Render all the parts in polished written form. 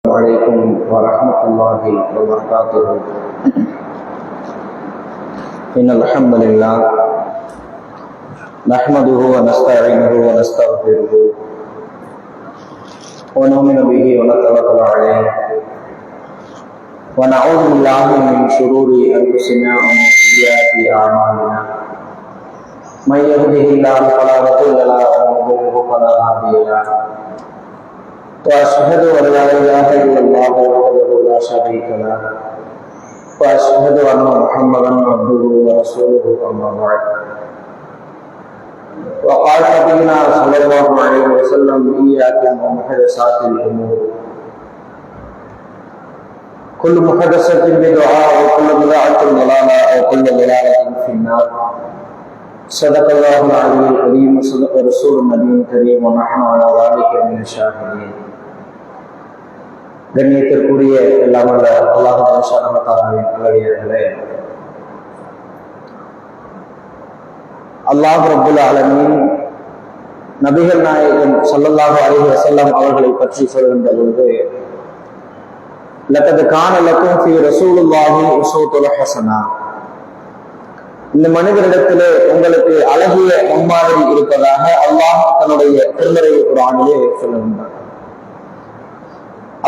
عليكم ورحمة الله وبركاته. إن الحمد لله نحمده ونستعينه ونستغفره ونؤمن به ونتوكل عليه ونعوذ بالله من شرور أنفسنا ومن سيئات أعمالنا. من يهده الله فلا مضل له ومن يضلل فلا هادي له. وأشهد أن لا إله إلا الله وحده لا شريك له وأشهد أن محمدا عبده ورسوله أما بعد. وقال نبينا صلى الله عليه وسلم: إياكم ومحدثات الأمور، كل محدثة بدعة وكل بدعة ضلالة وكل ضلالة في النار. صدق الله العلي الكريم وصدق رسول النبي الكريم ونحن على ذلك من الشاهدين. கண்ணியத்திற்குரிய எல்லாம் அல்ல அல்லாஹ் நல்லடியார்களே, அல்லாஹ் ரப்புல் ஆலமீன் நபிகள் நாயகம் ஸல்லல்லாஹு அலைஹி வஸல்லம் அவர்களை பற்றி சொல்கின்ற பொழுது, லகத் கான லக்கும் ஃபீ ரசூலுல்லாஹி உஸ்வத்துன் ஹஸனா, இந்த மனிதரிடத்திலே உங்களுக்கு அழகிய முன்மாதிரி இருப்பதாக அல்லாஹ் தன்னுடைய திருமறை குர்ஆனிலே சொல்லுகின்றார்.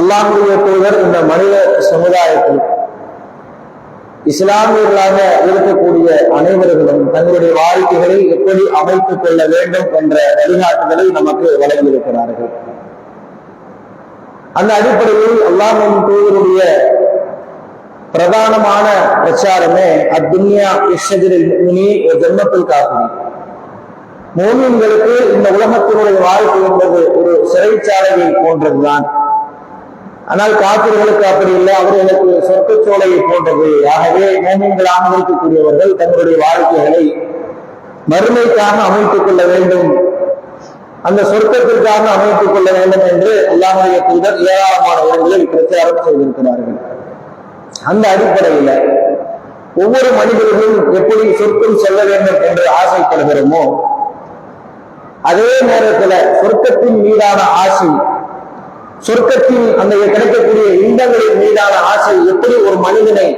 அல்லாஹ்வுடைய தூதர் இந்த மனித சமுதாயத்தில் இஸ்லாமியர்களாக இருக்கக்கூடிய அனைவர்களும் தங்களுடைய வாழ்க்கைகளை எப்படி அமைத்துக் கொள்ள வேண்டும் என்ற வழிகாட்டுதலை நமக்கு வழங்கியிருக்கிறார்கள். அந்த அடிப்படையில் அல்லாஹ்வின் தூதருடைய பிரதானமான பிரச்சாரமே அத்துன்யா இஷ்ஷஜரில் முஃமினீன் வ ஜன்னத்துல் காஃபிரீன். முஃமின்களுக்கு இந்த உலகத்தினுடைய வாழ்க்கை என்பது ஒரு சிறைச்சாலையை போன்றதுதான். ஆனால் காபிர்களுக்கு அப்படி இல்லை, அவர்களுக்கு சொர்க்கச்சோலையை போன்றது. ஆகவே முஃமின்களாக இருக்கக்கூடியவர்கள் தங்களுடைய வாழ்க்கைகளை மறுமைக்காக அமைத்துக் கொள்ள வேண்டும், அந்த சொர்க்கத்திற்காக அமைத்துக் கொள்ள வேண்டும் என்று அல்லாஹ்வுடைய தூதர் ஏராளமான இடங்களில் பிரச்சாரம் செய்திருக்கிறார்கள். அந்த அடிப்படையில ஒவ்வொரு மனிதர்களும் எப்படி சொர்க்கம் செல்ல வேண்டும் என்று ஆசைப்படுகிறோமோ, அதே நேரத்துல சொர்க்கத்தின் மீதான ஆசை, சொர்க்கத்தின் அந்த கிடைக்கக்கூடிய இன்பங்களின் மீதான ஆசை எப்படி ஒரு மனிதனை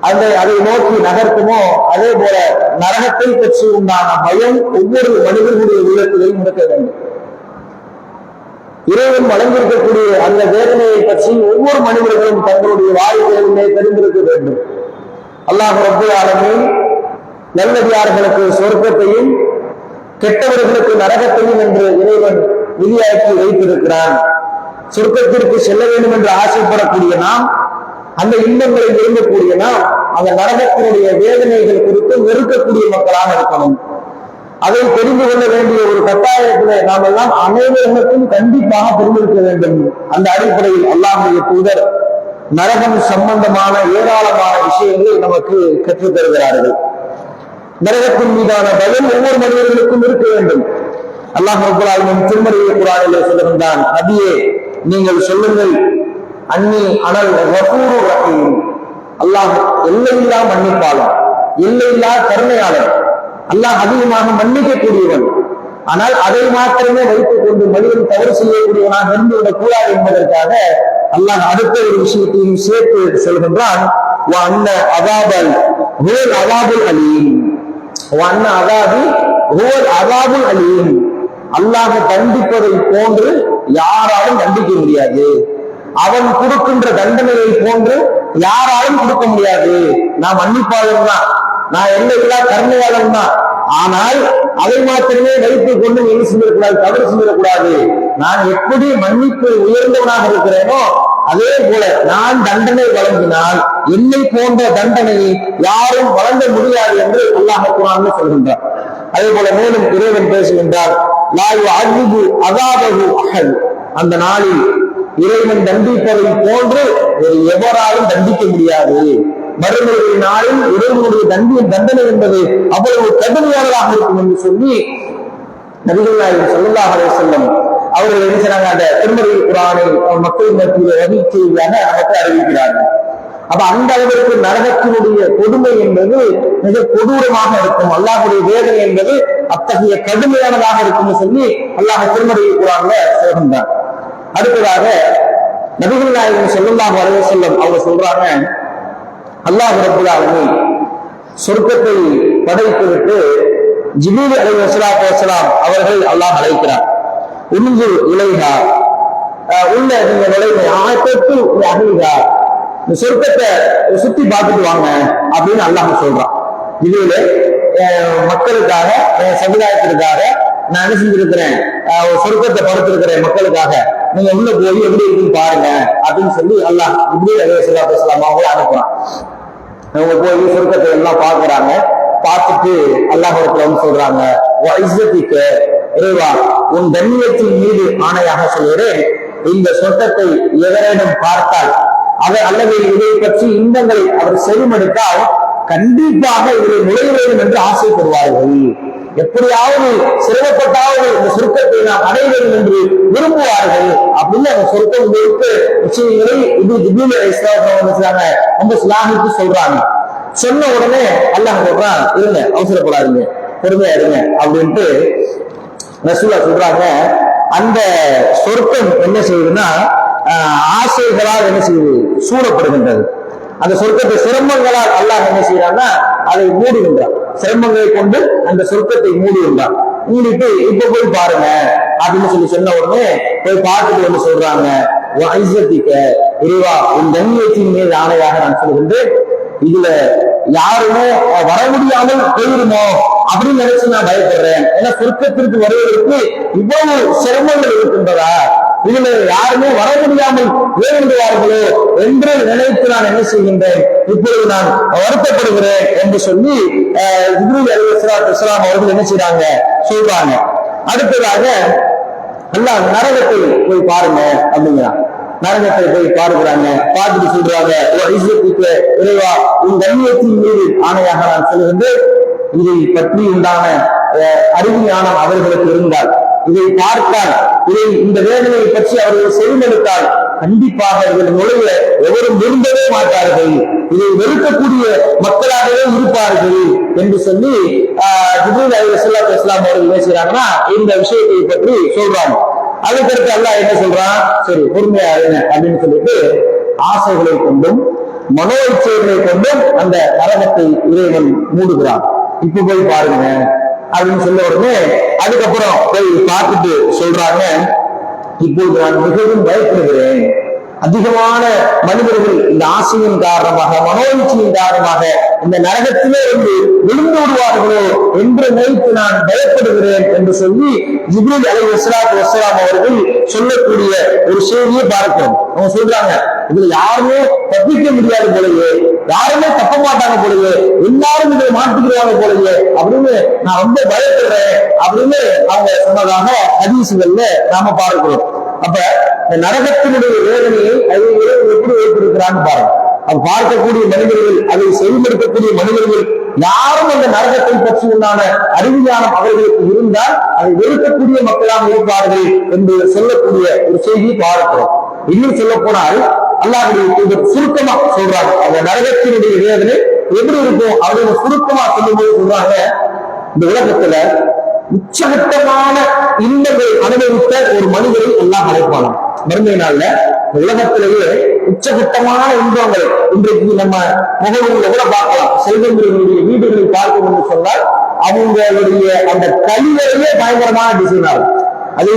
அதை நோக்கி நகர்த்துமோ, அதே போல நரகத்தை பற்றி உண்டான பயம் ஒவ்வொரு மனிதர்களுடைய உள்ளத்திலையும் இருக்க வேண்டும். இறைவன் வழங்கியிருக்கக்கூடிய அந்த வேதனையை பற்றி ஒவ்வொரு மனிதர்களும் தங்களுடைய வாழ்க்கையிலே தெரிந்திருக்க வேண்டும். அல்லாஹ் ரப்பல் ஆலமீன் நல்லடியார்களுக்கு சொர்க்கத்தையும் கெட்டவர்களுக்கு நரகத்தையும் என்று இறைவன் விதியாக்கி வைத்திருக்கிறான். சொர்க்கத்திற்கு செல்ல வேண்டும் என்று ஆசைப்படக்கூடிய நாம், அந்த இன்பங்களை விரும்பக்கூடிய நாம், அந்த நரகத்தினுடைய வேதனைகள் குறித்து வெறுக்கக்கூடிய மக்களாக இருக்கணும். அதை தெரிந்து கொள்ள வேண்டிய ஒரு கட்டாயத்திலே நாம் எல்லாம் அனைவருக்கும் கண்டிப்பாக தெரிந்திருக்க வேண்டும். அந்த அடிப்படையில் அல்லாஹ்வுடைய தூதர் நரகம் சம்பந்தமான ஏராளமான விஷயங்களை நமக்கு கற்றுத் தருகிறார்கள். நரகத்தின் மீதான பயம் ஒவ்வொரு மனிதர்களுக்கும் இருக்க வேண்டும். அல்லாஹ் ரப்பல் ஆலமீன் திருமறை குர்ஆனிலே சொல்லுகின்றான்: நபியே, நீங்கள் சொல்லுங்கள், அன்னி அனல் கஃபூருர் ரஹீம், அல்லாஹ் எல்லையில்லா மன்னிப்பாளன், எல்லையில்லா கருணையாளன், அல்லாஹ் அதிகமாக மன்னிக்கக்கூடியவன். ஆனால் அதை மாத்திரமே வைத்துக் கொண்டு மனிதன் தவறு செய்யக்கூடியவனாக இருந்துவிடக் கூடாது என்பதற்காக அல்லாஹ் அடுத்த ஒரு விஷயத்தையும் சேர்த்து சொல்கின்றான்: அல்லாஹ் தண்டிப்பதை போன்று யாராலும் தண்டிக்க முடியாது, அவன் கொடுக்கின்ற தண்டனையை போன்று யாராலும் கொடுக்க முடியாது. நான் மன்னிப்பாளன் தான், நான் எல்லையில்லா கருணையாளன் தான். ஆனால் அதை மாத்திரமே வைத்துக் கொண்டு என்ன செஞ்சிடக்கூடாது, தவறு செஞ்சிடக்கூடாது. நான் எப்படி மன்னிப்பு உயர்ந்தவனாக இருக்கிறேனோ அதே போல நான் தண்டனை வழங்கினால் என்னை போன்ற தண்டனையை யாரும் வழங்க முடியாது என்று அல்லாஹ் குர்ஆனில் சொல்கின்றார். அதே போல மேலும் இறைவன் பேசுகின்றார்: லா யுஅذிபு அஸாபஹு அஹத், அந்த நாளில் இறைவன் தண்டிப்பதை போன்று ஒரு எவராலும் தண்டிக்க முடியாது. மறுமையுடைய நாளில் இறைவனுடைய தண்டனை என்பது அவ்வளவு கடுமையானதாக இருக்கும் என்று சொல்லி நபிகள் நாயகம் ஸல்லல்லாஹு அலைஹி வஸல்லம் அவர்கள் என்ன செய்றாங்க, அந்த திருமறை குர்ஆனை மக்கள் மத்தியில் வகிச்செய்தியாக நமக்கு அறிவிக்கிறார்கள். அப்ப அந்த அளவிற்கு நரகத்தினுடைய கொடுமை என்பது மிக கொடூரமாக இருக்கும். அல்லாஹ்வுடைய வேதனை என்பது அத்தகைய கடுமையானதாக இருக்கும் சொல்லி அல்லாஹ் திருமறை குர்ஆன்ல சொல்கின்றார். அடுத்ததாக நபிகள் நாயகம் ஸல்லல்லாஹு அலைஹி வஸல்லம் அவங்க சொல்றாங்க, அல்லாஹ் ரப்பல் ஆலமீன் சொர்க்கத்தை படைத்து விட்டு ஜிப்ரீல் அலைஹிஸ்ஸலாத்து வஸ்ஸலாம் அவர்கள் அல்லாஹ் அழைக்கிறார். உன்து இலைஹா, உள்ள நீங்க நுழைங்க, ஆயத்து அஹ்லிஹா, இந்த சொர்க்கத்தை சுத்தி பார்த்துட்டு வாங்க அப்படின்னு அல்லாஹ் சொல்றான். ஜிப்ரீல் மக்களுக்காக, சமுதாயத்திற்காக நான் என்ன செஞ்சிருக்கிறேன், சொர்க்கத்தை படுத்திருக்கிறேன் மக்களுக்காக, நீங்க உள்ள போய் எப்படி இருக்குன்னு பாருங்க அப்படின்னு சொல்லி அல்லாஹ் ஜிப்ரீல் அலைஹிஸ்ஸலாத்து வஸ்ஸலாம் அவங்களை அனுப்புறான். அவங்க போய் சொர்க்கத்தை எல்லாம் பாக்குறாங்க. பார்த்துட்டு அல்லாஹ் சொல்றாங்க, இறைவா உன் கண்ணியத்தின் மீது ஆணையாக சொல்கிறேன், இந்த சொர்க்கத்தை எவரேனும் பார்த்தால் அவர் அல்லது இதை பற்றி இன்பங்களை அவர் செவிமடுத்தால் கண்டிப்பாக இவரை நுழைய வேண்டும் என்று ஆசைப்படுவார்கள். எப்படியாவது சிரமப்பட்டாவது இந்த சொர்க்கத்தை நாம் அடைய வேண்டும் என்று விரும்புவார்கள் அப்படின்னு அந்த சொர்க்கம் முழுக்க விஷயங்களை இது ஜிப்ரீல் அலைஹிஸ்ஸலாம் ரொம்ப ஸ்லாகித்து சொல்றாங்க. சொன்ன உடனே அல்லாஹ் சொல்றான், இருங்க, அவசரப்படாதீங்க, பொறுமையா இருங்க அப்படின்ட்டு ரசூலுல்லாஹ் சொல்றாங்க. அந்த சொர்க்கம் என்ன செய்யுதுன்னா ஆசைகளால் என்ன செய்யுது, சூழப்படுகின்றது. அந்த சொர்க்கத்தை சிரமங்களால் அல்லாஹ் என்ன செய்யறான்னா அதை மூடுகின்றான். சிரமங்களை கொண்டு அந்த சொர்க்கத்தை மூடுகின்றான். மூடிட்டு இப்ப போய் பாருங்க அப்படின்னு சொல்லி சொன்ன உடனே போய் பார்த்துட்டு வந்து சொல்றாங்க, இறைவா உன் கண்ணியத்தின் மீது ஆணையாக நான் சொல்கின்றேன், இதுல யாருமே வர முடியாமல் போயிருமோ அப்படின்னு நினைச்சு நான் பயப்படுறேன். ஏன்னா சொர்க்கத்திற்கு வருவதற்கு இவ்வளவு சிரமங்கள் இருக்கின்றதா, இதுல யாருமே வர முடியாமல் வேண்டுவார்களோ என்று நினைத்து நான் என்ன செய்கின்றேன், இப்பொழுது நான் வருத்தப்படுகிறேன் என்று சொல்லி ஜிப்ரீல் அலைஹிஸ்ஸலாத்து வஸ்ஸலாம் அவர்கள் என்ன செய்றாங்க சொல்றாங்க. அடுத்ததாக அல்லாஹ் நரகத்தை போய் பாருங்க அப்படிங்கிறான். நரகத்தை போய் பார்க்கிறாங்க. பார்த்துட்டு சொல்றாங்க, இறைவா உன் கண்ணியத்தின் மீது ஆணையாக நான் சொல்லுகின்றேன், இதை பற்றி உண்டான அறிவு ஞானம் அவர்களுக்கு இருந்தால், இதை பார்த்தால், இதை இந்த வேதனையை பற்றி அவர்கள் செவிமடுத்தால் கண்டிப்பாக இதில் நுழைய எவரும் விரும்பவே மாட்டார்கள், இதை வெறுக்கக்கூடிய மக்களாகவே இருப்பார்கள் என்று சொல்லி ஜிப்ரீல் அலைஹிஸ்ஸலாத்து வஸ்ஸலாம் அவர்கள் பேசுறாங்கன்னா இந்த விஷயத்தை பற்றி சொல்றாங்க. அதுக்கடுத்து அல்லாஹ் என்ன சொல்றான், சரி பொறுமையா இருங்க அப்படின்னு சொல்லிட்டு ஆசைகளை கொண்டும் மனோ இச்சைகளை கொண்டும் அந்த நரகத்தை இறைவன் மூடுகிறான். இப்ப போய் பாருங்க அப்படின்னு சொல்ல உடனே அதுக்கப்புறம் போய் பார்த்துட்டு சொல்றாங்க, இப்போது நான் மிகவும் பயப்படுகிறேன். அதிகமான மனிதர்கள் இந்த ஆசையின் காரணமாக, மனோயிச்சியின் காரணமாக இந்த நரகத்திலே வந்து விழுந்து விடுவார்களோ என்று நினைத்து நான் பயப்படுகிறேன் என்று சொல்லி ஜிப்ரீல் அலைஹிஸ்ஸலாத்து வஸ்ஸலாம் அவர்கள் சொல்லக்கூடிய ஒரு செய்தியை பார்க்கிறோம். அவங்க சொல்றாங்க, இதுல யாருமே தப்பிக்க முடியாது போலயே, யாருமே தப்ப மாட்டாங்க போலயே, எல்லாரும் இதை மாட்டிக்கிறாங்க போலயே அப்படின்னு நான் ரொம்ப பயப்படுறேன் அப்படின்னு அவங்க சொன்னதாக ஹதீஸ்கள்ல நாம பார்க்கிறோம். அப்ப இந்த நரகத்தினுடைய வேதனையை அதை எப்படி வைத்திருக்கிறான்னு பாருங்க. அது பார்க்கக்கூடிய மனிதர்கள், அதை செயல்படுத்தக்கூடிய மனிதர்கள் யாரும் அந்த நரகத்தை பற்றி உண்டான அறிவுஞானம் அவர்களுக்கு இருந்தால் அதை வெறுக்கக்கூடிய மக்களாக இருப்பார்கள் என்று சொல்லக்கூடிய ஒரு செய்தியை பார்க்கிறோம். இன்னும் சொல்ல போனால் அல்லாஹ்வுடைய சுருக்கமா சொல்றாங்க, அந்த நரகத்தினுடைய வேதனை எப்படி இருக்கும் அப்படின்னு சுருக்கமா சொல்லும் போது சொல்றாங்க, இந்த உலகத்துல உச்சகட்டமான இன்பங்களை அனுபவித்த ஒரு மனிதரை எல்லாம் அழைப்பாங்க. மறுமை நாள்ல உலகத்திலேயே உச்சகட்டமான இன்பங்களை இன்றைக்கு நம்ம முகவூர்ல கூட பார்க்கலாம். செல்வங்களுடைய வீடுகளை பார்க்கும் என்று சொன்னால் அவங்களுடைய அந்த கழிவறையே பயங்கரமான டிசைன் ஆகும். அது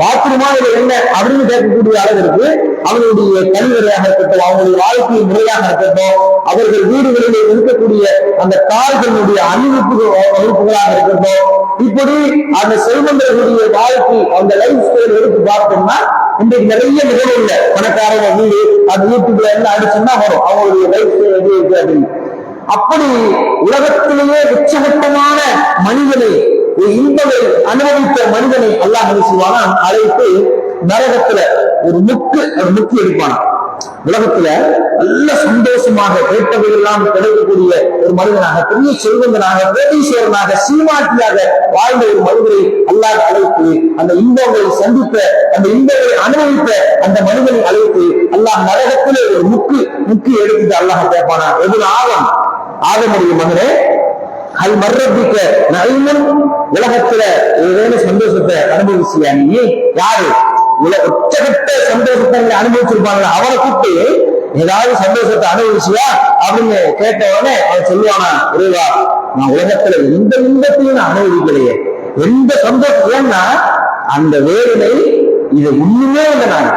பாத்ரூமா இது என்ன அப்படின்னு கேட்கக்கூடிய அளவிற்கு அவங்களுடைய கழிவறையாக இருக்கட்டும், அவங்களுடைய வாழ்க்கை முறையாக இருக்கட்டும், அவர்கள் வீடுகளில் இருக்கக்கூடிய அந்த கார்களுடைய அணிவிப்புகளாக இருக்கட்டும், இப்படி அந்த செல்வந்தர்களுடைய வாழ்க்கை அந்த லைஃப் ஸ்டைல் எடுத்து பார்த்தோம்னா இன்றைக்கு நிறைய நிகழ்வுல பணக்காரங்க வீடு அந்த யூடியூப்ல எல்லாம் அடிச்சுன்னா வரும் அவங்களுடைய லைஃப் ஸ்டைல் எப்படி இருக்கு அப்படின்னு. அப்படி உலகத்திலேயே உச்சகட்டமான மனிதனை, இன்பங்களை அனுபவித்த மனிதனை அல்லாஹ் செய்வானா அழைத்து நரகத்துல ஒரு முக்கு எடுப்பானா. உலகத்துல நல்ல சந்தோஷமாக கேட்டவைகள் எல்லாம் கிடைக்கக்கூடிய ஒரு மனிதனாக, பெரிய செல்வந்தனாக, கோடீஸ்வரனாக, சீமாட்டியாக வாழ்ந்த ஒரு மனிதரை அல்லாஹ் அழைத்து அந்த இன்பங்களை சந்தித்த, அந்த இன்பங்களை அனுபவித்த அந்த மனிதனை அழைத்து அல்லாஹ் நரகத்திலே ஒரு முக்கு எடுத்துட்டு அல்லாஹ் கேட்பானா, எது ஆதமுடைய மகனே, அது மர்றபிக்க நைமன், உலகத்துல ஏதேனும் சந்தோஷத்தை அனுபவிச்சியா நீ? யாரு? உச்சகட்ட சந்தோஷத்தை அனுபவிச்சிருப்பாங்க, அவரை கூப்பிட்டு ஏதாவது சந்தோஷத்தை அனுபவிச்சியா அப்படின்னு கேட்ட உடனே அவன் சொல்லுவானா, இறைவா நான் உலகத்துல எந்த இன்பத்தையும் நான் அனுபவிக்கலையே, எந்த சந்தோஷம், ஏன்னா அந்த வேதனை இது இன்னுமே இல்லை. நான்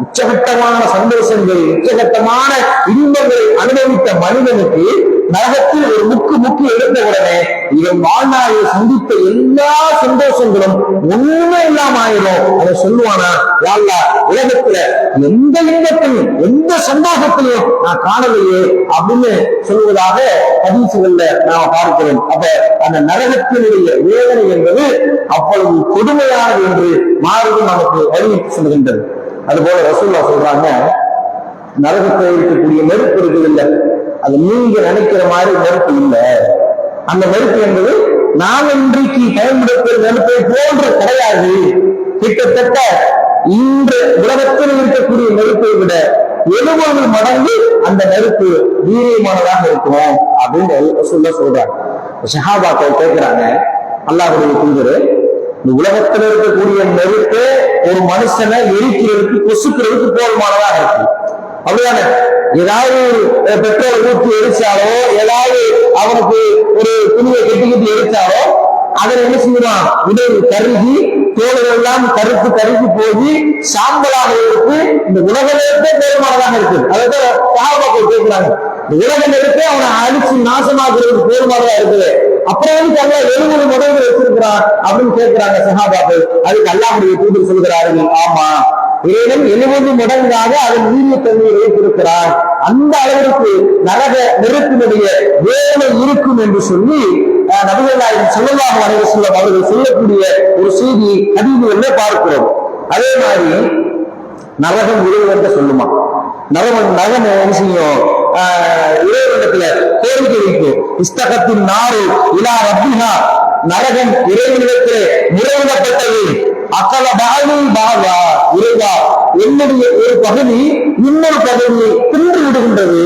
உச்சகட்டமான சந்தோஷங்கள் உச்சகட்டமான இன்பங்களை அனுபவித்த மனிதனுக்கு நரகத்தில் ஒரு முக்கு எடுத்த உடனே இவன் வாழ்நாளில் சந்தித்த எல்லா சந்தோஷங்களும் ஒண்ணுமே இல்லாம ஆயிரும். அதை சொல்லுவானா, யாழ்லா உலகத்துல எந்த இன்பத்தையும் எந்த சந்தோஷத்தையும் நான் காணலையே அப்படின்னு சொல்லுவதாக ஹதீசுகள்ல நாம் பார்க்கிறோம். அப்ப அந்த நரகத்தினுடைய வேதனை என்பது அவ்வளவு கொடுமையானது என்று மாறும் நமக்கு வலியுறுத்தி சொல்கின்றது. அதுபோல ரசூலுல்லாஹ் சொல்றாங்க, நரகத்தில் இருக்கக்கூடிய நெருப்பு இருக்குதில்லை, அது நீங்க நினைக்கிற மாதிரி நெருப்பு இல்லை. அந்த நெருப்பு என்பது நாம் இன்றைக்கு பயன்படுத்துகிற நெருப்பை போன்று கிடையாது. கிட்டத்தட்ட இன்று உலகத்தில் இருக்கக்கூடிய நெருப்பை விட 70 மடங்கு அந்த நெருப்பு வீரியமானதாக இருக்கும் அப்படின்னு சொல்றாங்க. சஹாபாக்கள் கேட்கிறாங்க, அல்லாஹ்வுடைய தூதரே, இந்த உலகத்தில் இருக்கக்கூடிய நெருப்பு ஒரு மனுஷனை எரிக்கிறதுக்கு பொசுக்கிறதுக்கு போதுமானதாக இருக்கு, அப்படிதானே? ஏதாவது பெட்ரோல் ஊற்றி எரிச்சாலோ, ஏதாவது அவனுக்கு ஒரு துணியை கட்டி எரிச்சாலோ அதனை என்ன செய்யலாம், உடல் கருகி தோள்கள் எல்லாம் கருகி போய் சாம்பலாக இருக்கு. இந்த உலக நெருப்பே போதுமானதாக இருக்கு. அதாவது சஹாபாக்கள் கேட்கிறாங்க, உலக நெருப்பே அவனை அழிச்சு நாசமாக்குறதுக்கு போதுமானதா இருக்குது, அப்புறம் அல்லா 70 மடங்கு வச்சிருக்கிறான் அப்படின்னு கேட்கிறாங்க சஹாபாக்கள். அதுக்கு அல்லாஹ்வுடைய தூதர் சொல்கிறார்கள், ஆமா, இறைவன் 70 மடங்காக அதன் வீரியத்தன்மையை வைத்திருக்கிறார், அந்த அளவிற்கு நரக நெருப்பினுடைய வேலை இருக்கும் என்று சொல்லி நபிகள் நாயகம் ஸல்லல்லாஹு அலைஹி வஸல்லம் அவர்கள் சொல்லக்கூடிய ஒரு செய்தி ஹதீஸ்களிலே பார்க்கிறோம். அதே மாதிரி நரகம் இறைவன் சொல்லுமா, நரகம் என்ன செய்யும், இறைவனிடத்துல கோரிக்கை வைக்கும், இஸ்தகத்தின் நாறு இலா ரப்பிஹா, நரகம் இறைவனிடத்திலே முறையிடப்பட்டது, அக்கல பாலி பாகா, இறைவா என்னுடைய ஒரு பகுதி இன்னொரு பகுதியை தின்று விடுகின்றது,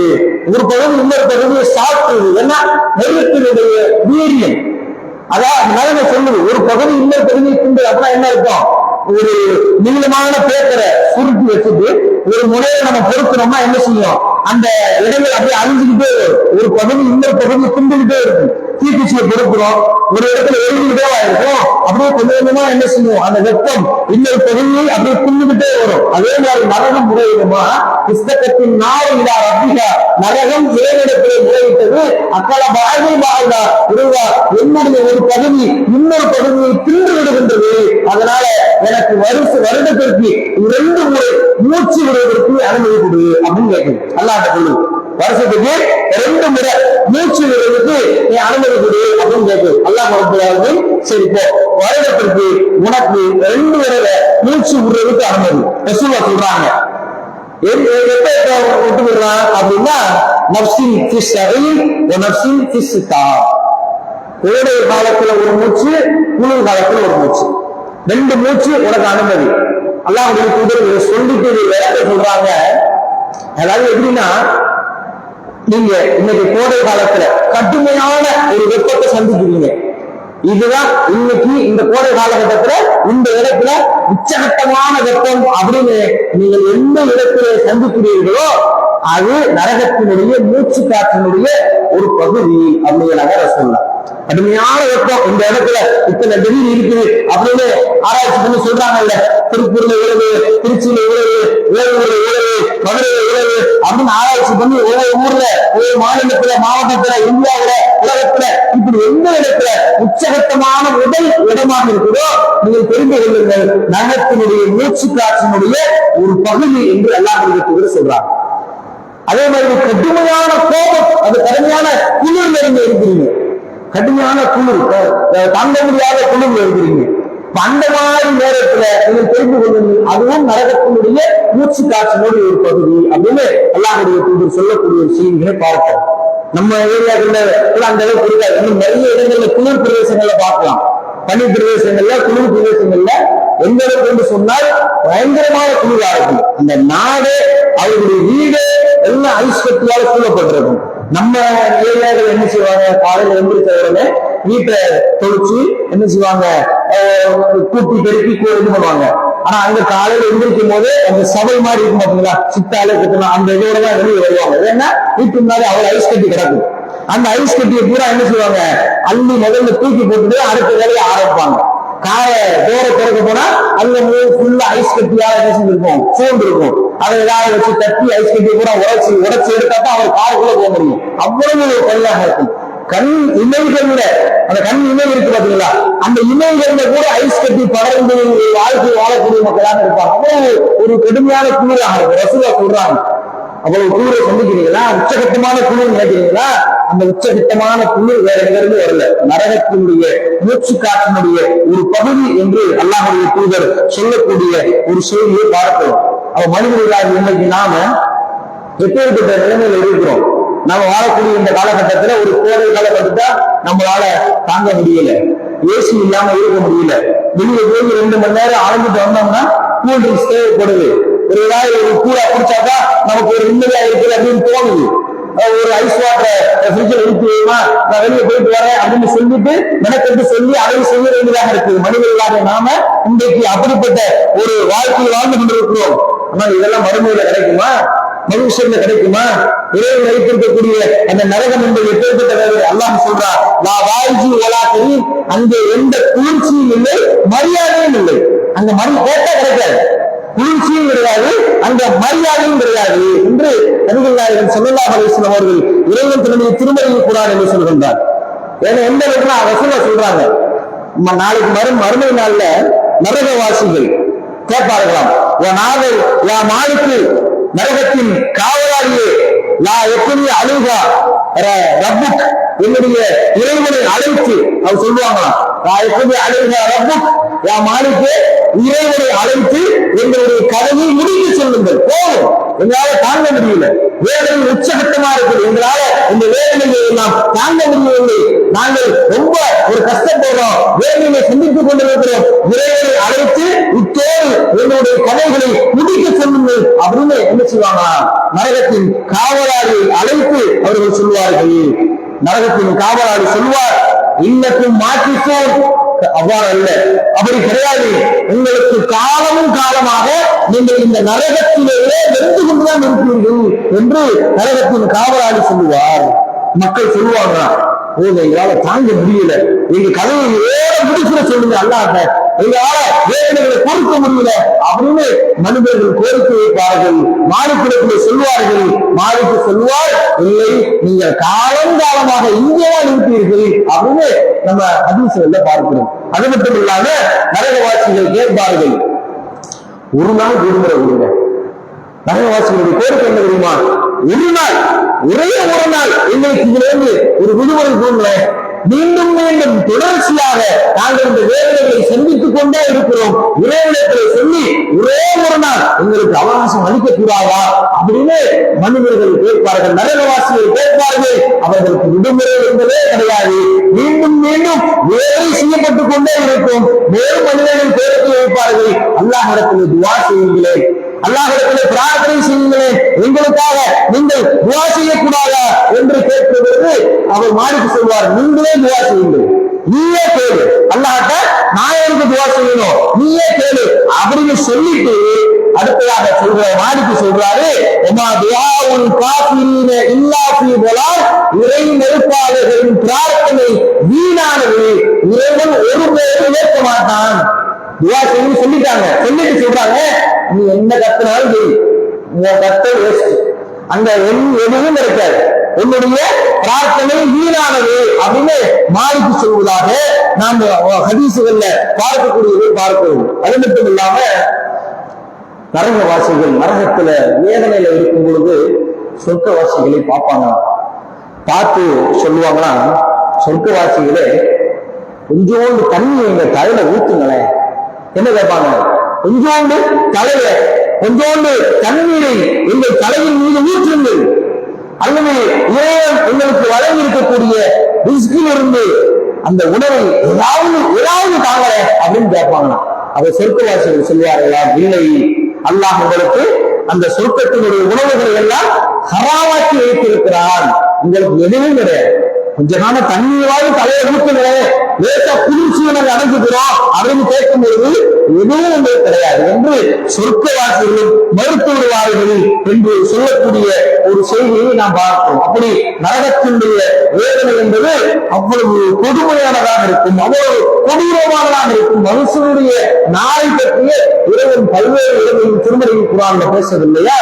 ஒரு பகுதி இன்னொரு பகுதியை சாப்பிடுது. ஏன்னா நெருப்பினுடைய வீரியம், அதான் நரகம் சொல்லுது, ஒரு பகுதி இன்னொரு பகுதியை தின்று. அப்படின்னா என்ன இருக்கும், ஒரு நீளமான பேப்பரை சுருட்டி வச்சுட்டு ஒரு முறையை நம்ம பொறுக்கணும்னா என்ன செய்யும், அந்த இடங்கள் அப்படியே அழிஞ்சுக்கிட்டே ஒரு பகுதி இன்னொரு பகுதியை திண்டுகிட்டே இருக்கும். தீக்குச்சியை பொறுக்கிறோம், ஒரு இடத்துல எரிஞ்சுக்கிட்டே இருக்கும், அப்படியே கொஞ்சம் கொஞ்சமா என்ன செய்யும், அந்த வெப்பம் இன்னொரு பகுதியை அப்படியே தின்னுகிட்டே வரும். அதே மாதிரி நரகம் முறையிடுமா, புஸ்தகத்தின் நாள் இல்லா ரப்பிகா, நரகம் இறைவனிடத்திலே முறையிட்டது, அக்கல பாகை பாகா, இறைவா என்னுடைய ஒரு பகுதி இன்னொரு பகுதியை தின்று விடுகின்றது, அதனால எனக்கு வருடத்திற்கு 2 முறை மூச்சு விடுவதற்கு அனுமதி கொடு அப்படின்னு கேட்குது. அல்லாஹ் சொல்லுது, வருஷத்துக்கு 2 முறை மூச்சு விடுவதற்கு நீ அனுமதி கொடு அப்படின்னு கேட்குது. அல்லாஹ் சரி போ, வருடத்திற்கு உனக்கு 2 முறை மூச்சு விடுறதுக்கு அனுமதி. ரசூலுல்லாஹ் சொல்றாங்க, எப்ப விட்டு விடுறான் அப்படின்னா, நஃப்ஸின் ஃபிஸ் ஸஹீஹ் வ நஃப்ஸின் ஃபிஸ் ஷிதா, கோடை காலத்துல ஒரு மூச்சு, குளிர் காலத்துல ஒரு மூச்சு, 2 மூச்சு உனக்கு அனுமதி. அல்லாஹ்வுடைய தூதர் சொல்லிட்டு விளக்க சொல்றாங்க. அதாவது எப்படின்னா, நீங்க இன்னைக்கு கோடை காலத்துல கடுமையான ஒரு வெப்பத்தை சந்திக்கிறீங்க, இதுதான் இன்னைக்கு இந்த கோடை காலகட்டத்துல இந்த இடத்துல உச்சகட்டமான வெப்பம் அப்படின்னு நீங்கள் எந்த இடத்துல சந்திக்கிறீர்களோ அது நரகத்தினுடைய மூச்சு காற்றினுடைய ஒரு பகுதி அப்படிங்கிறாங்க சொல்லலாம். கடுமையான வெப்பம் இந்த இடத்துல இத்தனை டிகிரி இருக்குது அப்படின்னு ஆராய்ச்சி பண்ணி சொல்றாங்கல்ல, திருப்பூர்ல இவ்வளவு, திருச்சியில இவ்வளவு, வேலூர்ல இவ்வளவு, மதுரையில இவ்வளவு அப்படின்னு ஆராய்ச்சி பண்ணி ஒவ்வொரு ஊர்ல, ஒவ்வொரு மாநிலத்துல, மாவட்டத்துல, இந்தியாவில, உலகத்துல இப்படி எந்த இடத்துல உச்சகட்டமான உடல் இடமாக இருக்குதோ நீங்கள் தெரிந்து கொள்ளுங்கள், நரகத்தினுடைய மூச்சு காற்றினுடைய ஒரு பகுதி என்று அல்லாஹ் சொல்றாங்க. அதே மாதிரி கடுமையான கோபம், அது கடுமையான குளிர்ல இருந்து இருக்கிறீங்க, கடுமையான குளிர், தாங்க முடியாத குளிர்ல இருக்கிறீங்க, அந்த மாதிரி நேரத்துல நீங்கள் தெரிந்து கொள்ளுங்கள், அதுவும் நரகத்தினுடைய மூச்சு காற்றினுடைய ஒரு பகுதி அப்படின்னு அல்லாஹ்வுடைய தூதர் சொல்லக்கூடிய செய்திகளை பார்ப்போம். நம்ம ஏரியாக்கள்ல அந்த அளவுக்கு இருக்காது, இன்னும் நிறைய இடங்கள்ல குளிர் பிரதேசங்கள்ல பார்க்கலாம். பனி பிரதேசங்கள்ல, குளிர் பிரதேசங்கள்ல எந்த அளவுக்கு என்று சொன்னால் பயங்கரமான குளிரா இருக்கும். அந்த நாடு, அவருடைய வீடு எல்லாம் ஐஸ் கட்டியால சூழப்பட்டிருக்கும். நம்ம ஏரியாக்கள் என்ன செய்வாங்க, காலையில எந்திரிச்ச உடனே வீட்டை தொழிச்சு என்ன செய்வாங்க, கூட்டி பெருக்கி இது பண்ணுவாங்க, ஆனா அங்க காலையில எந்திரிக்கும் போது அந்த சபை மாதிரி இருக்கும் பாத்தீங்களா, சித்தாலே குத்தணும் அந்த இதோட தான் வெளியே வருவாங்க. ஏன்னா வீட்டு முன்னாடி அவ்வளவு ஐஸ் கட்டி கிடக்கும். அந்த ஐஸ் கட்டியை பூரா என்ன செய்வாங்க, அள்ளி முதல்ல தூக்கி போட்டுட்டு அடுத்த வேலையை ஆரம்பிப்பாங்க. காரை டோரை திறக்க போனா அதுல ஃபுல்லா ஐஸ் கட்டியாக என்ன செஞ்சிருக்கும், சூழ்ந்து இருக்கும். அதை ஏதாவது வச்சு தட்டி ஐஸ் கட்டியை பூரா உடைச்சு எடுத்தா தான் அவர் காருக்குள்ள போக முடியும். அவ்வளவு கல்லாக இருக்கும். கண் இமைகள்ல அந்த கண் இமை இருக்கு பாத்தீங்களா, அந்த இமைகள்ல கூட ஐஸ் கட்டி படர்ந்து வாழ்க்கை வாழக்கூடிய மக்களாக இருப்பாங்க. அவ்வளவு ஒரு கடுமையான குளிராக இருக்கும். ரசூலா சொல்றாங்க, அவ்வளவு குளிரை சந்திக்கிறீங்களா, உச்சகட்டமான குளிர் நினைக்கிறீங்களா, அந்த உச்சகட்டமான குளிர் வேற எங்கிருந்து வரல, நரகத்தினுடைய மூச்சு காற்றினுடைய ஒரு பகுதி என்று அல்லாஹ்வுடைய தூதர் சொல்லக்கூடிய ஒரு செய்தியை பார்க்கிறோம். அவ மனிதர்களாக இன்னைக்கு நாம எப்பேற்பட்ட நிலைமையில இருக்கிறோம். நம்ம வாழக்கூடிய இந்த காலகட்டத்துல ஒரு கோடை காலம் வந்துட்டா நம்மளால தாங்க முடியல, ஏசி இல்லாம இருக்க முடியல. வெளியே போய் 2 மணி நேரம் ஆரம்பிட்டு வந்தோம்னா கூல் ட்ரிங்க்ஸ் தேவைப்படுது. ஒரு ஏதாவது ஒரு கூலா குடிச்சாக்கா நமக்கு ஒரு நிம்மதியா இருக்குது அப்படின்னு தோணுது. ஒரு ஐஸ் வாட்டரை ஃப்ரிட்ஜில் எடுத்து வைமா, நான் வெளியே போயிட்டு வரேன் அப்படின்னு சொல்லிட்டு மெனக்கெட்டு சொல்லி அதை செய்ய வேண்டியதாக இருக்குது. மனிதர்களாக நாம இன்றைக்கு அப்படிப்பட்ட ஒரு வாழ்க்கையை வாழ்ந்து கொண்டிருக்கிறோம். ஆனா இதெல்லாம் மறுமையில கிடைக்குமா, மனுஷன்ல கிடைக்குமா? இறைவன் வைத்திருக்கக்கூடிய அந்த நரகம் என்பது எப்பேற்பட்ட வேறு அல்லாஹ் சொல்றார், லா வாய்ஜி ஒலா தெரியும், அங்கே எந்த குளிர்ச்சியும் இல்லை, மரியாதையும் இல்லை. அந்த கேட்டா கிடைக்காது, குளிர்ச்சியும் கிடையாது, அந்த மரியாதையும் கிடையாது என்று நபிகள் நாயகம் ஸல்லல்லாஹு அலைஹி வஸல்லம் அவர்கள் இறைவன் தன்னுடைய திருமறையில் குர்ஆன் என்று சொல்கின்றார். ஏன்னா எந்த இடத்துல ரசூலா சொல்றாங்க, நாளைக்கு மறுமை நாள்ல நரகவாசிகள் கேட்பார்களாம், யா மாலிக்கு, நரகத்தின் காவலாளியே, லா எப்படி அழுகா ரப்புக், என்னுடைய இறைவனை அழைத்து அவர் சொல்லுவாங்களாம், லா எப்படி அழுகா ரப்புக், யா மாலிக்கே, இறைவனை அழைத்து எங்களுடைய கதையை முடித்து சொல்லுங்கள், போதும், எங்களால தாங்க முடியல, வேதனை உச்சகட்டமா இருக்குது, எங்களால இந்த வேதனையை எல்லாம் தாங்க முடியவில்லை, நாங்கள் ரொம்ப ஒரு கஷ்டப்படுறோம், வேதனையை சந்தித்துக் கொண்டிருக்கிறோம், இறைவனை அழைத்து இத்தோடு எங்களுடைய கதைகளை முடிக்க சொல்லுங்கள் அப்படின்னு என்ன செய்வாங்களா, நரகத்தின் காவலாளியை அழைத்து அவர்கள் சொல்வார்கள். நரகத்தின் காவலாளி சொல்வார், இன்னக்கும் மாற்றிச்சோம், அவ்வாறு அல்ல, அப்படி கிடையாது, உங்களுக்கு காலமும் காலமாக நீங்கள் இந்த நரகத்திலேயே வென்று கொண்டுதான் இருக்கிறீர்கள் என்று நரகத்தின் காவலாளி சொல்லுவார். மக்கள் சொல்லுவாங்க, எங்களால தாங்க முடியல, எங்க கதையை ஏற முடிச்சுட சொல்லுங்க அல்லாஹ், எங்களால வேதனைகளை பொறுக்க முடியல அப்படின்னு மனிதர்கள் கோரிக்கை வைப்பார்கள். மாலிக்கிடத்திலே சொல்வார்கள், மாலிக்கு சொல்வார், இல்லை, நீங்கள் காலங்காலமாக இங்கேதான் இருப்பீர்கள் அப்படின்னு நம்ம ஹதீஸ்ல பார்க்கிறோம். அது மட்டும் இல்லாம நரகவாசிகள் கேட்பார்கள், ஒரு நாள் விடுமுறை கொடுங்க. நரகவாசிகளுடைய கோரிக்கை என்ன தெரியுமா, ஒரு நாள், ஒரே ஒரு நாள் எங்களுக்கு இதிலிருந்து ஒரு விடுமுறை கொடுங்க, மீண்டும் மீண்டும் தொடர்ச்சியாக நாங்கள் இந்த வேதனைகளை சந்தித்துக் கொண்டே இருக்கிறோம், இறைவனத்தை சொல்லி ஒரே ஒரு நாள் எங்களுக்கு அவகாசம் அளிக்கக்கூடாதா அப்படின்னு மனிதர்கள் கேட்பார்கள், நரகவாசிகள் கேட்பார்கள். அவர்களுக்கு விடுமுறை என்பதே கிடையாது, மீண்டும் மீண்டும் வேலை செய்யப்பட்டுக் கொண்டே இருக்கும். மேலும் மனிதர்கள் கோரிக்கை வைப்பார்கள், அல்லாஹ்விடத்தில் துஆ செய்யுங்களேன், அல்லாஹ்விடத்தில் பிரார்த்தனை செய்யுங்களேன், எங்களுக்காக நீங்கள் துஆ செய்யக்கூடாதா என்று கேட்பதற்கு அவர் மாலிக்கு சொல்வார், நீங்களே துஆ செய்யுங்கள், நீயே கேளு, அல்லாஹ்ட்ட நான் எனக்கு துஆ செய்யணும், நீயே கேளு அப்படின்னு சொல்லிட்டு அடுத்ததாக சொல்ற மாலிக்கு சொல்றாரு, உமா துஆஉல் காஃபிரீன இல்லா ஃபீ ضلال, இறை நெருப்பாளர்களின் பிரார்த்தனை வீணானது, இறைவன் ஒருபோதும் ஏற்க மாட்டான். துஆ செய்யணும்னு சொல்லிட்டாங்க, சொல்லிட்டு சொல்றாங்க, நீ என்ன கத்தினாலும் சரி, உன் கத்த வேஸ்ட், அந்த எதுவும் இருக்காது, உன்னுடைய பிரார்த்தனை வீணானது அப்படின்னு மாலிக்கு சொல்வதாக நாம் ஹதீசுகள்ல பார்க்கக்கூடியதை பார்க்கிறோம். அது மட்டும் இல்லாம நரகவாசிகள் நரகத்துல வேதனையில இருக்கும் பொழுது சொர்க்கவாசிகளை பார்ப்பாங்களாம். பார்த்து சொல்லுவாங்களா, சொர்க்கவாசிகளே கொஞ்சோண்டு தண்ணி எங்க தலையில ஊத்துங்களேன். என்ன கேட்பாங்க, கொஞ்சோண்டு தலையில கொஞ்சோண்டு தண்ணீரை எங்கள் தலையின் மீது ஊற்றுங்கள், அல்லது இறைவன் எங்களுக்கு வழங்கி இருக்கக்கூடிய ரிஸ்கில் இருந்து அந்த உணவை ஏதாவது தாங்கல அப்படின்னு கேட்பாங்களாம். அதை சொர்க்கவாசிகள் சொல்வார்களா, இல்லை, அல்லாஹ் உங்களுக்கு அந்த சொர்க்கத்தினுடைய உணவுகளை எல்லாம் ஹராமாக்கி வைத்திருக்கிறான், உங்களுக்கு எதுவும் கிடையாது, கொஞ்ச காலம் தண்ணீராவது தலையை ஊற்றுகிறேன், லேசா குளிர்ச்சியை நாங்கள் அடைஞ்சுக்கிறோம் அப்படின்னு கேட்கும்போது எதுவும் உங்களுக்கு கிடையாது என்று சொர்க்கவாசிகளும் மறுத்து விடுவார்கள் என்று சொல்லக்கூடிய ஒரு செய்தியை நாம் பார்க்கிறோம். அப்படி நரகத்தினுடைய வேதனை என்பது அவ்வளவு கொடுமையானதாக இருக்கும், அவ்வளவு கொடூரமானதாக இருக்கும். மனுஷனுடைய நாளை பற்றிய இறைவன் பல்வேறு இடங்களில் திருமறையில் குர்ஆன்ல பேசவில்லையா?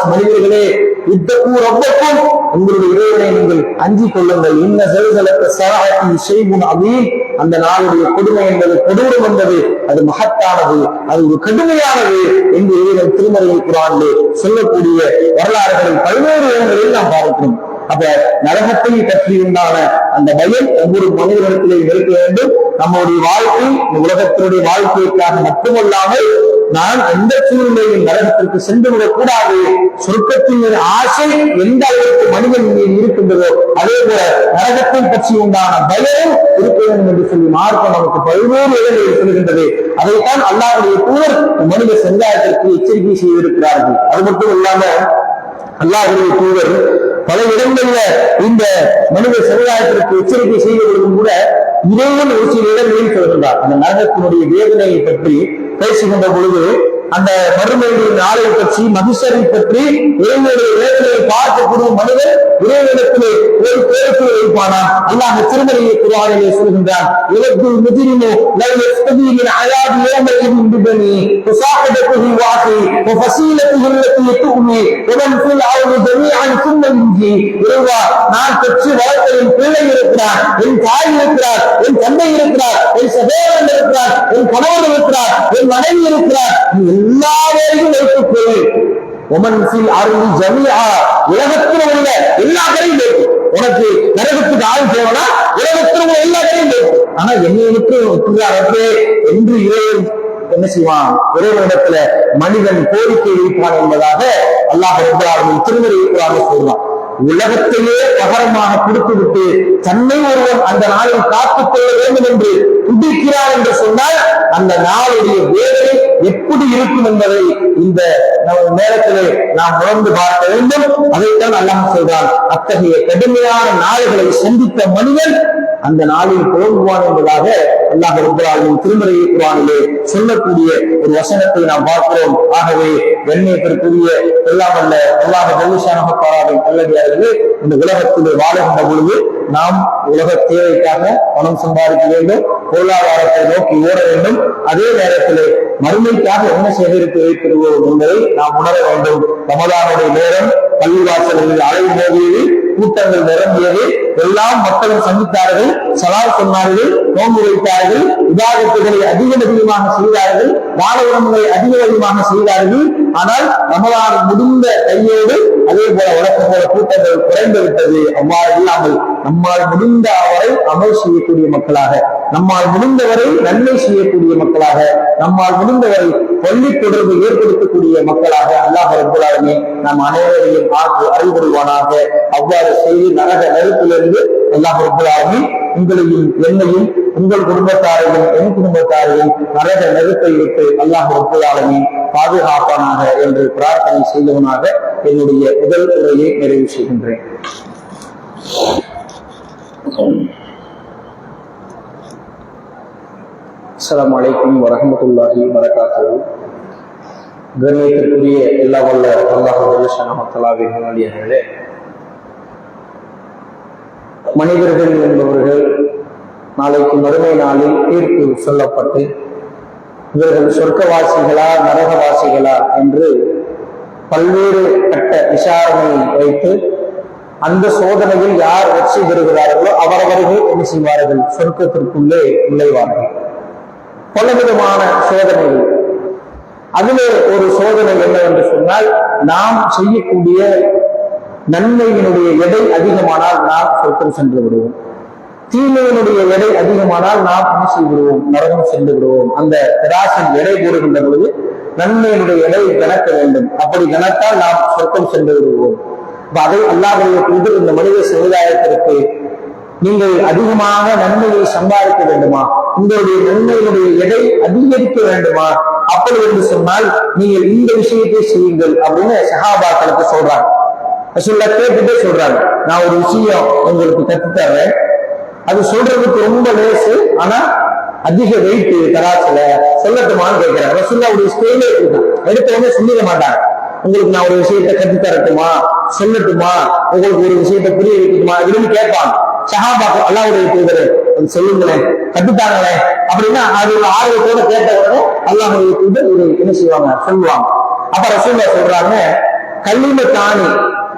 மனிதர்களே, இத்தக்கூர் ரொம்பக்கும் உங்களுடைய இறைவனை நீங்கள் அஞ்சிக் கொள்ளுங்கள். இன்ன ஜல்சலத்த ஸாஅத்தி ஷைஉன் அதீம். அந்த நாளுடைய கொடுமை என்பது, கொடூரம் என்பது அது மகத்தானது, அது ஒரு கடுமையானது என்று இறைவன் திருமறையில் குர்ஆனிலே சொல்லக்கூடிய வரலாறுகளை பல்வேறு இடங்களில் நாம் பார்க்கிறோம். அப்ப நரகத்தை பற்றி உண்டான அந்த பயம் ஒவ்வொரு மனிதனிடத்திலே இருக்க வேண்டும். நம்முடைய வாழ்க்கை இந்த உலகத்தினுடைய வாழ்க்கைக்காக மட்டுமல்லாமல் நான் எந்த சூழ்நிலையில் நரகத்திற்கு சென்று விடக்கூடாது, சொர்க்கத்தின் ஆசை எந்த அளவுக்கு மனிதன் மீது இருக்கின்றதோ அதே போல நரகத்தை பற்றி உண்டான பயம் இருக்க வேண்டும் என்று சொல்லி மார்க்கம் நமக்கு பல்வேறு இடங்களில் சொல்கின்றது. அதைத்தான் அல்லாஹ்வுடைய தூதர் மனித சமுதாயத்திற்கு எச்சரிக்கை செய்திருக்கிறார்கள். அது மட்டும் இல்லாம அல்லாஹ்வுடைய தூதர் பல இடங்கள்ல இந்த மனித சமுதாயத்திற்கு எச்சரிக்கை செய்வதற்கும் கூட இறைவன் ஒரு சில இடங்களில் சொல்கின்றார். அந்த நரகத்தினுடைய வேதனையை பற்றி பேசுகின்ற பொழுது அந்த மறுமையுடைய நாளை பற்றி, மகிஷரை பற்றி, இறைவனுடைய வேதனையை பார்க்கக்கூடிய மனிதர் இறைவனிடத்திலே ஒரு கோரிக்கை வைப்பானா? அல்லாஹ் திருமறையை குர்ஆனிலே சொல்கின்றான், இலக்குல் முஜ்ரிமு லா யஸ்தபி மின் அஸாபி யௌமஇதின் பிபனி வஸாஹிபத்துஹு வாஹி வஃஸீலத்துஹு அல்லதி துமி வமன் ஃபில் அர்தி ஜமீஅன் சும்ம யுஜி. இறைவா, நான் பெற்று வளர்த்த என் பிள்ளை இருக்கிறார், என் தாய் இருக்கிறார், என் தந்தை இருக்கிறார், என் சகோதரன் இருக்கிறார், என் கணவர் இருக்கிறார், என் மனைவி இருக்கிறார், எல்லாரையும் வைத்துக் கொள். உமன்சில் அருள் ஜமீஆ, உலகத்தில் உள்ள எல்லா கரையும் வைக்கும். உனக்கு நரகத்துக்கு ஆள் தேவனா, உலகத்தில் உள்ள எல்லா கரையும் வைக்கும். ஆனா என்னைக்கு என்று இறைவன் என்ன செய்வான்? இறைவனிடத்துல மனிதன் கோரிக்கை வைப்பான் என்பதாக அல்லாஹ் ரப்பல் ஆலமீன் திருமறையில் சொல்வான். உலகத்தையே பகரமாக கொடுத்துவிட்டு தன்னை ஒருவன் அந்த நாளில் காத்துக் கொள்ள வேண்டும் என்று துடிக்கிறார் என்று சொன்னால் அந்த நாளுடைய வேதனை எப்படி இருக்கும் என்பதை இந்த நேரத்திலே நாம் உணர்ந்து பார்க்க வேண்டும். அதைத்தான் அல்லாஹ் சொல்றான், அத்தகைய கடுமையான நாடுகளை சந்தித்த மனிதன் அந்த நாளில் புலம்புவான் என்பதாக அல்லாஹ் ரப்பல் ஆலமீன் திருமறை குர்ஆனிலே சொல்லக்கூடிய ஒரு வசனத்தை நாம் பார்க்கிறோம். ஆகவே கண்ணியத்திற்குரிய எல்லாம் அல்ல அல்லாஹ் ஜல்லஷானஹு தஆலாவின் நல்லடியார்களே, இந்த உலகத்திலே வாழுகின்ற பொழுது நாம் உலக தேவைக்காக பணம் சம்பாதிக்க வேண்டும், பொருளாதாரத்தை நோக்கி ஓட வேண்டும். அதே நேரத்திலே மறுமைக்காக என்ன சேகரித்து வைத்திருவோம் என்பதை நாம் உணர வேண்டும். ரமலானுடைய நேரம் பள்ளிவாசல்களில் அலை மோதியது, கூட்டங்கள் நிரம்பியது, எல்லாம் மக்களும் சந்தித்தார்கள், சலால் சொன்னார்கள், நோன்பு வைத்தார்கள், இபாதத்துகளை அதிகமாக செய்தார்கள், தான உடம்புகளை அதிகமாக செய்தார்கள். ஆனால் ரமலான் முடிந்த கையோடு அதே போல வழக்கம் போல கூட்டங்கள் குறைந்து விட்டது. அவ்வாறு இல்லாமல் நம்மால் முடிந்த வரை அமல் செய்யக்கூடிய மக்களாக, நம்மால் முடிந்தவரை நன்மை செய்யக்கூடிய மக்களாக, நம்மால் முடிந்தவரை பள்ளி தொடர்பு ஏற்படுத்தக்கூடிய மக்களாக அல்லாஹ் ரப்பல் ஆலமீன் நாம் அனைவரையும் ஆற்று அறிவுறுவானாக. அவ்வாறு செய்து நரக நெருப்பிலிருந்து அல்லாஹ் ரப்பல் ஆலமீன் உங்களையும் என்னையும் உங்கள் குடும்பத்தாரையும் என் குடும்பத்தாரையும் நரக நெருப்பை விட்டு அல்லாஹ் ரப்பல் ஆலமீன் பாதுகாப்பானாக என்று பிரார்த்தனை செய்தவனாக என்னுடைய முதல் உரையை நிறைவு செய்கின்றேன். அஸ்ஸலாமு அலைக்கும் வரஹ்மத்துல்லாஹி வபரகாத்துஹு. கண்ணியத்திற்குரிய எல்லா வல்ல அல்லாஹ் ஜல்லஷானஹு தஆலாவின் நல்லடியார்களே, மனிதர்கள் என்பவர்கள் நாளைக்கு மறுமை நாளில் தீர்ப்பு சொல்லப்பட்டு இவர்கள் சொர்க்கவாசிகளா நரகவாசிகளா என்று பல்வேறு கட்ட விசாரணை வைத்து அந்த சோதனையில் யார் வெற்றி பெறுகிறார்களோ அவரவர்கள் என்ன செய்வார்கள்? சொர்க்கத்திற்குள்ளே நுழைவார்கள். பலவிதமான சோதனைகள். அதிலே ஒரு சோதனை என்னவென்று சொன்னால், நாம் செய்யக்கூடிய நன்மையினுடைய எடை அதிகமானால் நாம் சொர்க்கம் சென்று விடுவோம், தீமையினுடைய எடை அதிகமானால் நாம் என்ன செய்து விடுவோம்? நரகம் சென்று விடுவோம். அந்த திராசில் எடை போடுகின்ற பொழுது நன்மையினுடைய எடை கணக்க வேண்டும். அப்படி கணக்கால் நாம் சொர்க்கம் சென்று விடுவோம். அதை அல்லாஹ்வுடைய தூதர் இந்த மனித சமுதாயத்திற்கு, நீங்கள் அதிகமாக நன்மையை சம்பாதிக்க வேண்டுமா, உங்களுடைய நன்மையினுடைய எடை அதிகரிக்க வேண்டுமா, அப்படி என்று சொன்னால் நீங்கள் இந்த விஷயத்தை செய்யுங்கள் அப்படின்னு சஹாபாக்களுக்கு சொல்றாங்க. ரசூலுல்லாஹ் கேட்டுட்டே சொல்றாங்க, நான் ஒரு விஷயம் உங்களுக்கு கத்துத்தர்றேன், அது சொல்றதுக்கு ரொம்ப லேசு, ஆனா அதிக வெயிட் தராசுல, சொல்லட்டுமான்னு கேட்கிறேன். ரசூலுல்லாஹ்வுடைய ஸ்டைலே இருக்குதான், எடுத்த உடனே சொல்லிட மாட்டாங்க. உங்களுக்கு நான் ஒரு விஷயத்தை கத்து தரட்டுமா, சொல்லட்டுமா, உங்களுக்கு ஒரு விஷயத்தை புரிய வைக்கட்டுமா இப்படின்னு கேட்பாங்க. சஹாபாக்கள் அல்லாஹ்வுடைய தூதரே அது சொல்லுங்களேன், கத்துத்தாங்களே அப்படின்னா அது ஒரு ஆர்வத்தோட கேட்ட உடனே அல்லாஹ்வுடைய தூதர் இதை என்ன செய்வாங்க, சொல்லுவாங்க. அப்ப ரசூலுல்லாஹ் சொல்றாங்க, கலிமத்தானி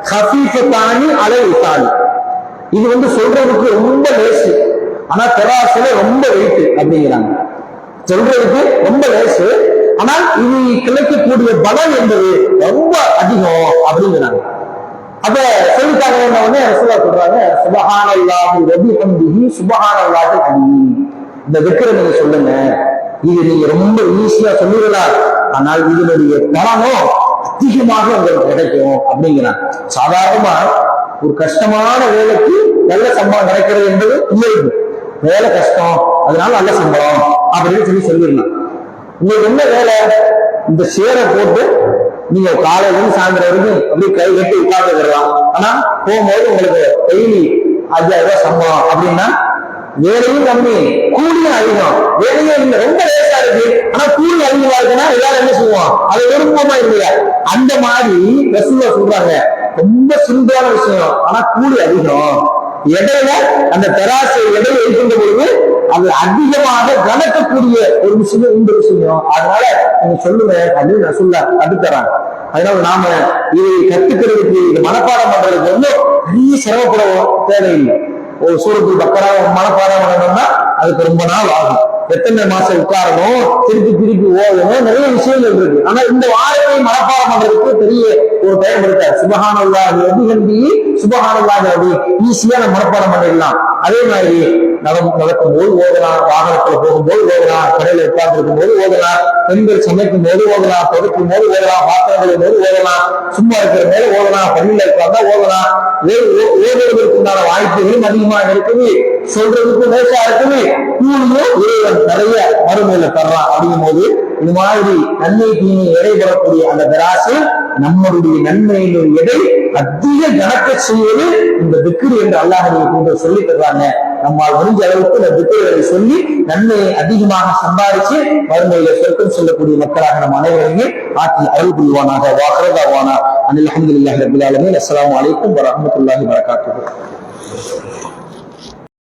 கஃபீஃபத்தானி அலை இசானி, இது சொல்றதுக்கு ரொம்ப லேசு, ஆனா தராசுல ரொம்ப வெயிட் அப்படிங்கிறாங்க. சொல்றதுக்கு ரொம்ப லேசு, ஆனால் இது கிடைக்கக்கூடிய பலம் என்பது ரொம்ப அதிகம் அப்படிங்கிறாங்க. அப்ப சொல்லிட்டாங்க உடனே ரசூலுல்லாஹ் சொல்றாங்க, சுப்ஹானல்லாஹி வ பிஹம்திஹி சுப்ஹானல்லாஹி அலீம். இந்த திக்ரை நீங்க சொல்லுங்க, இது நீங்க ரொம்ப ஈஸியா சொல்லிடலாம், ஆனால் இதனுடைய பலனும் அதிகமாக உங்களுக்கு கிடைக்கும் அப்படிங்கிறாங்க. சாதாரணமா ஒரு கஷ்டமான வேலைக்கு நல்ல சம்பளம் கிடைக்கிறது என்பது இயல்பு. வேலை கஷ்டம், அதனால நல்ல சம்பளம் அப்படின்னு சொல்லிடலாம். உங்களுக்கு என்ன வேலை, இந்த சேரை போட்டு நீங்க காலையில இருந்து சாயந்தரம் வரைக்கும் அப்படியே கை கட்டி உட்கார்ந்துக்கலாம், ஆனா போகும்போது உங்களுக்கு டெய்லி 5000 ரூபாய் சம்பளம் அப்படின்னா வேலையும் கம்மி, கூலியும் அதிகம். வேலையே இல்லை, ரொம்ப லேசா இருக்கு, ஆனா கூலி அதிகமா இருக்குன்னா எல்லாரும் என்ன செய்வோம், அது விருப்பமா இல்லையா? அந்த மாதிரி ரசூலுல்லாஹ் சொல்றாங்க, ரொம்ப சிம்பிளான விஷயம், ஆனா கூலி அதிகம். இடையில அந்த தராசை எடை இருக்கின்ற பொழுது அது அதிகமாக கணக்கக்கூடிய ஒரு விஷயம் இந்த விஷயம். அதனால நீங்க சொல்லுங்க அப்படின்னு ரசூலுல்லாஹ் கத்துத்தராங்க. அதனால நாம இதை கத்துக்கிறதுக்கு, மனப்பாடம் பண்றதுக்கு பெரிய சிரமப்பட தேவையில்லை. ஒரு சூரத்துல் பக்கரா மனப்பாடம் பண்ணணும்னா அதுக்கு ரொம்ப நாள் ஆகும். எத்தனை மாசம் உட்காரணும், திருப்பி ஓடணும், நிறைய விஷயங்கள் இருக்கு. ஆனா இந்த வார்த்தையை மனப்பாடம் பண்றதுக்கு பெரிய ஒரு டைம் இருக்காது. சுப்ஹானல்லாஹி வ பிஹம்திஹி சுப்ஹானல்லாஹி அப்படி ஈஸியா நம்ம மனப்பாடம் பண்ணிடலாம். அதே மாதிரி நடக்கும் போது ஓதலாம், வாகனத்துல போகும்போது ஓதலாம், கடையில உட்கார்ந்து இருக்கும் போது ஓதலாம், பெண்கள் சமைக்கும் போது ஓதலாம், தொடுக்கும் போது ஓதலாம், பாத்திரங்களின் போது ஓதலாம், சும்மா இருக்கிற மேல ஓதலாம், பள்ளியில உட்கார்ந்தா ஓதலாம். ஓதுவதற்குண்டான வாய்ப்புகளும் அதிகமாக இருக்குது, சொல்றதுக்கும் லேசா இருக்குது, கூலியும் இறைவன் நிறைய மறுமையில தர்றான். அப்படிங்கும் போது இது மாதிரி நன்மை தீமை எடைபடக்கூடிய அந்த தராசு நம்மளுடைய நன்மையினுடைய எடை அதிக கணக்க செய்வது இந்த திக்ர் என்று அல்லாஹ் சொல்லி தர்றாங்க. நம்மால் முடிஞ்ச அளவுக்கு இந்த திக்ர்களை சொல்லி நன்மையை அதிகமாக சம்பாதிச்சு மறுமையில சொர்க்கம் சொல்லக்கூடிய மக்களாக நம் அனைவரையும் ஆட்சி அருள் புரிவானாக. வாஹரதாவானா அனில் அல்ஹம்துலில்லாஹி ரப்பில் ஆலமீன். அஸ்ஸலாமு அலைக்கும் வரஹ்மத்துல்லாஹி வபரகாத்துஹு.